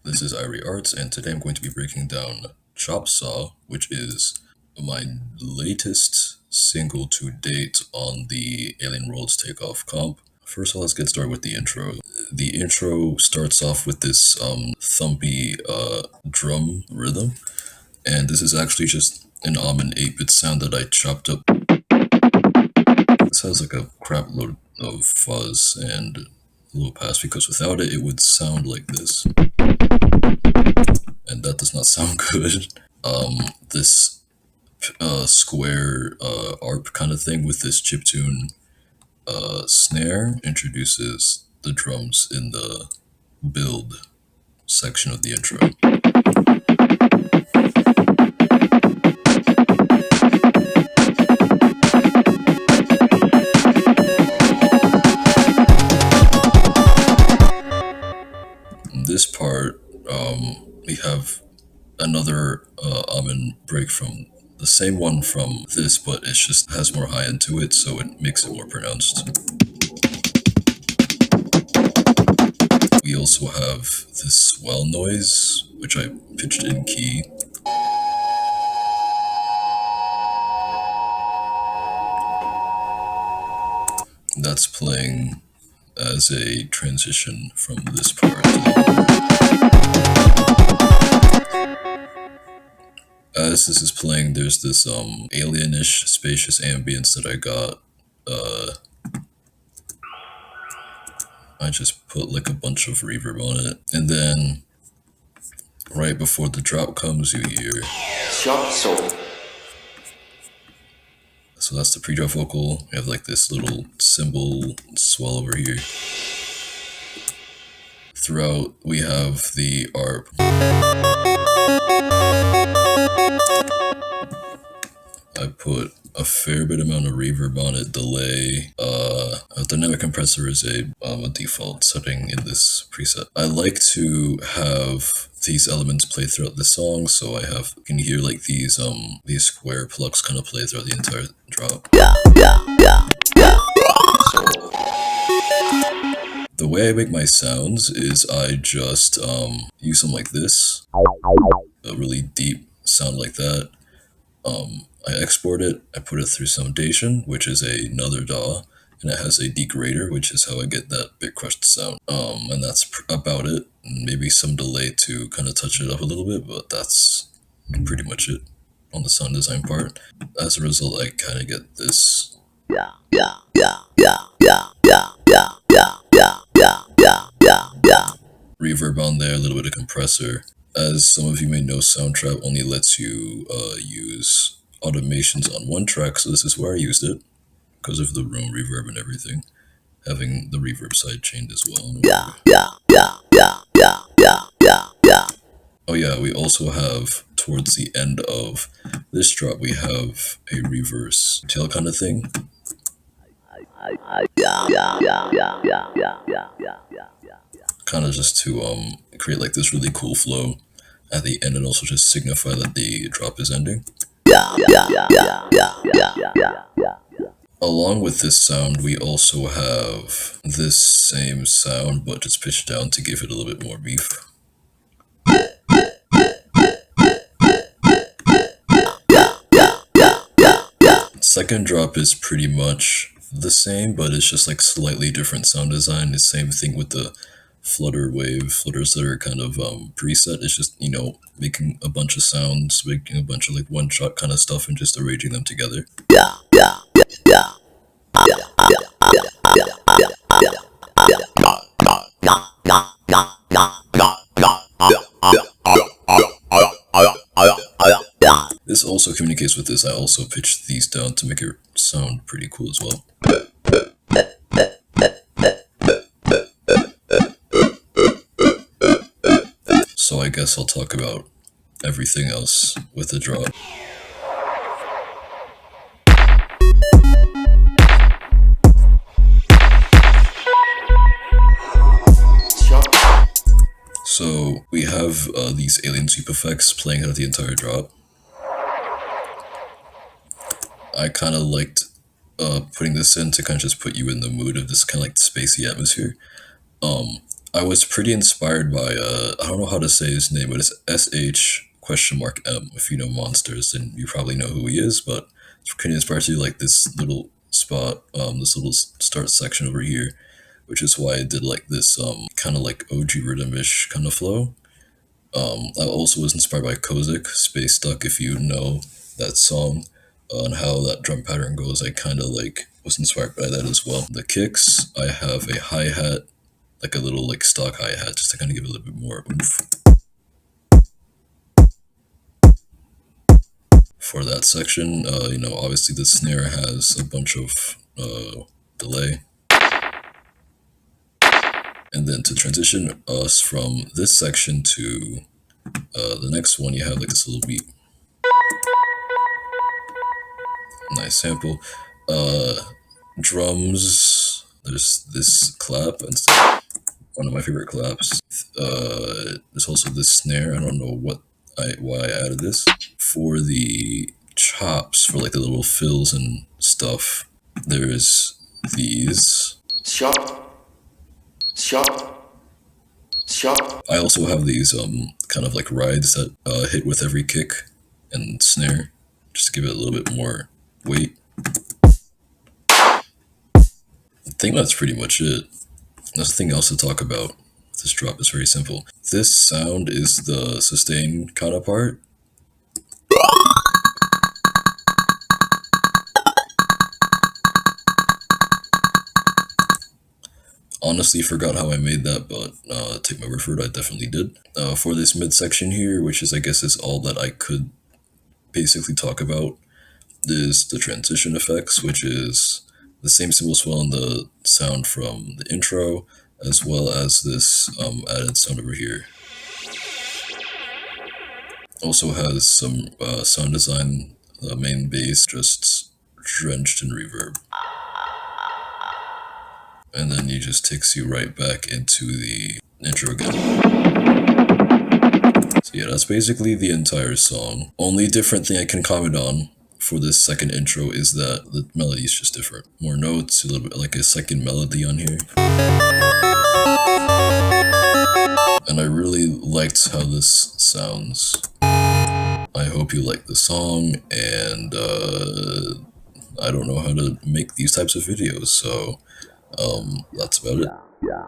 This is IrieArtz, and today I'm going to be breaking down Chop Saw, which is my latest single to date on the Alien Worlds Takeoff comp. First of all, let's get started with the intro. The intro starts off with this thumpy drum rhythm, and this is actually just an Almond 8-bit sound that I chopped up. This has like a crap load of fuzz and low pass, because without it, it would sound like this. And that does not sound good. This square ARP kind of thing with this chiptune snare introduces the drums in the build section of the intro. In this part, we have another almond break from the same one from this, but it just has more high end to it, so it makes it more pronounced. We also have this swell noise, which I pitched in key. That's playing as a transition from this part. As this is playing, there's this alienish spacious ambience that I got. I just put like a bunch of reverb on it, and then right before the drop comes, you hear Chop Saw. So that's the pre-drop vocal. We have like this little cymbal swell over here. Throughout, we have the ARP. I put a fair bit amount of reverb on it, delay. A dynamic compressor is a default setting in this preset. I like to have these elements play throughout the song, so I have, you can hear like these square plucks kind of play throughout the entire drop. The way I make my sounds is I just use them like this, a really deep sound like that. I export it, I put it through some Dation, which is another DAW, and it has a degrader, which is how I get that bit crushed sound. And that's about it. Maybe some delay to kind of touch it up a little bit, but that's pretty much it on the sound design part. As a result, I kind of get this. Reverb on there, a little bit of compressor. As some of you may know, Soundtrap only lets you use automations on one track, so this is where I used it, because of the room reverb and everything, having the reverb side chained as well. Oh yeah, we also have, towards the end of this drop, we have a reverse tail kind of thing. Kind of just to create like this really cool flow at the end, and also just signify that the drop is ending. Along with this sound, we also have this same sound, but just pitched down to give it a little bit more beef. Second drop is pretty much the same, but it's just like slightly different sound design. The same thing with the flutter wave flutters that are kind of preset. It's just, you know, making a bunch of sounds, making a bunch of like one shot kind of stuff and just arranging them together. This also communicates with this. I also pitched these down to make it sound pretty cool as well. So I guess I'll talk about everything else with the drop. So we have these alien sweep effects playing out the entire drop. I kind of liked putting this in to kind of just put you in the mood of this kind of like spacey atmosphere. I was pretty inspired by I don't know how to say his name, but it's SH?M. If you know Monsters, then you probably know who he is. But it's pretty inspired to like this little spot, this little start section over here, which is why I did like this kind of like OG rhythm-ish kind of flow. I also was inspired by Kozik, Space Stuck, if you know that song, on how that drum pattern goes. I kind of like was inspired by that as well. The kicks, I have a hi-hat, like a little like stock hi-hat, just to kind of give it a little bit more oomph. For that section, obviously the snare has a bunch of delay. And then to transition us from this section to the next one, you have like this little beat. Nice sample. Drums, there's this clap, and one of my favorite claps. There's also this snare. I don't know why I added this. For the chops, for like the little fills and stuff, there's these. Shop. I also have these kind of like rides that hit with every kick and snare, just to give it a little bit more weight. I think that's pretty much it. There's nothing else to talk about. This drop is very simple. This sound is the sustain kind of part. Honestly, forgot how I made that, but take my word for it, I definitely did. For this midsection here, which is I guess is all that I could basically talk about, is the transition effects, which is the same cymbal swell and the sound from the intro, as well as this added sound over here. Also has some sound design, the main bass just drenched in reverb. And then he just takes you right back into the intro again. So yeah, that's basically the entire song. Only different thing I can comment on for this second intro is that the melody is just different. More notes, a little bit like a second melody on here. And I really liked how this sounds. I hope you like the song, and I don't know how to make these types of videos, so that's about it. Yeah.